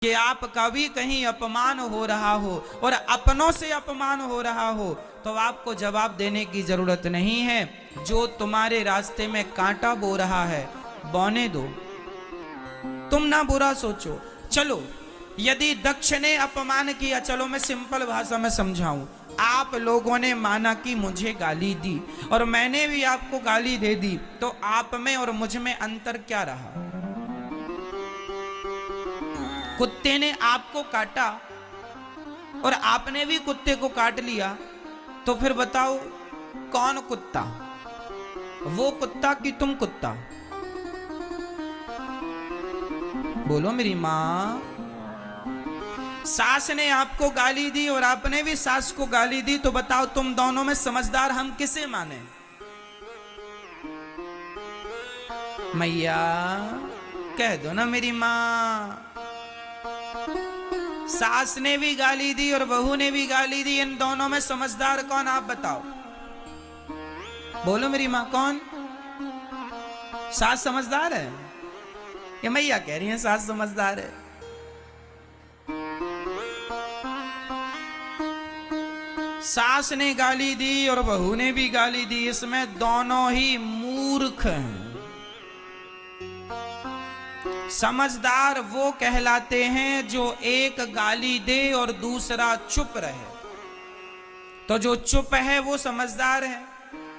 कि आपका भी कहीं अपमान हो रहा हो और अपनों से अपमान हो रहा हो तो आपको जवाब देने की जरूरत नहीं है। जो तुम्हारे रास्ते में कांटा बो रहा है बोने दो, तुम ना बुरा सोचो। चलो यदि दक्ष ने अपमान किया, चलो मैं सिंपल भाषा में समझाऊं, आप लोगों ने माना कि मुझे गाली दी और मैंने भी आपको गाली दे दी, तो आप में और मुझ में अंतर क्या रहा? कुत्ते ने आपको काटा और आपने भी कुत्ते को काट लिया, तो फिर बताओ कौन कुत्ता, वो कुत्ता कि तुम कुत्ता? बोलो मेरी मां। सास ने आपको गाली दी और आपने भी सास को गाली दी, तो बताओ तुम दोनों में समझदार हम किसे माने? मैया कह दो ना मेरी मां। सास ने भी गाली दी और बहू ने भी गाली दी, इन दोनों में समझदार कौन आप बताओ? बोलो मेरी मां, कौन? सास समझदार है? ये मैया कह रही है सास समझदार है। सास ने गाली दी और बहू ने भी गाली दी, इसमें दोनों ही मूर्ख हैं। समझदार वो कहलाते हैं जो एक गाली दे और दूसरा चुप रहे, तो जो चुप है वो समझदार है।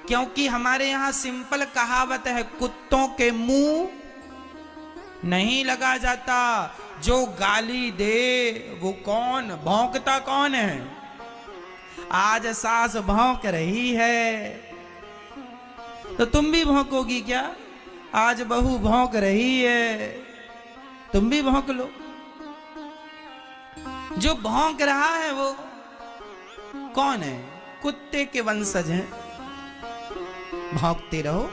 क्योंकि हमारे यहां सिंपल कहावत है, कुत्तों के मुंह नहीं लगा जाता। जो गाली दे वो कौन भौंकता कौन है? आज सास भौंक रही है तो तुम भी भौंकोगी क्या? आज बहू भौंक रही है, तुम भी भौंक लो। जो भौंक रहा है वो कौन है? कुत्ते के वंशज हैं। भौंकते रहो।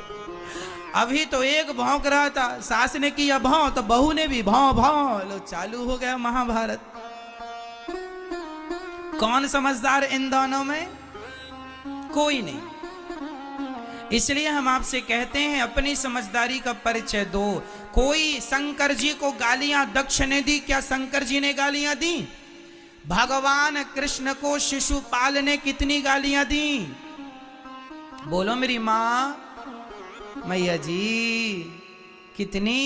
अभी तो एक भौंक रहा था, सास ने किया भौं तो बहू ने भी भौं भौं, लो चालू हो गया महाभारत। कौन समझदार इन दोनों में? कोई नहीं। इसलिए हम आपसे कहते हैं अपनी समझदारी का परिचय दो। कोई शंकर जी को गालियां दक्ष ने दी, क्या शंकर जी ने गालियां दी? भगवान कृष्ण को शिशुपाल ने कितनी गालियां दी? बोलो मेरी मां। मैया जी कितनी?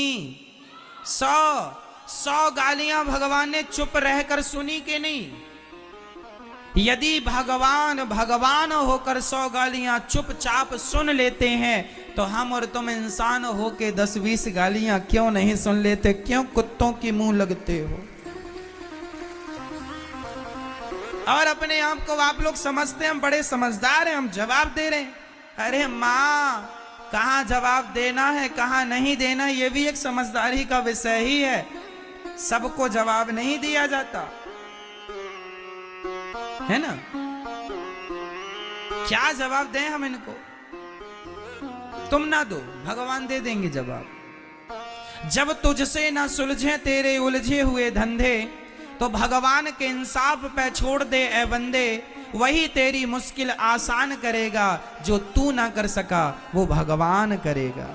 100 गालियां भगवान ने चुप रहकर सुनी कि नहीं? यदि भगवान होकर 100 गालियां चुपचाप सुन लेते हैं, तो हम और तुम इंसान होके 10-20 गालियां क्यों नहीं सुन लेते? क्यों कुत्तों की मुंह लगते हो? और अपने आप को आप लोग समझते हैं हम बड़े समझदार हैं, हम जवाब दे रहे हैं। अरे मां, कहां जवाब देना है कहां नहीं देना, यह भी एक समझदारी का विषय ही है। सबको जवाब नहीं दिया जाता है ना। क्या जवाब दें हम इनको? तुम ना दो, भगवान दे देंगे जवाब। जब तुझसे ना सुलझे तेरे उलझे हुए धंधे, तो भगवान के इंसाफ पे छोड़ दे ए बंदे। वही तेरी मुश्किल आसान करेगा, जो तू ना कर सका वो भगवान करेगा।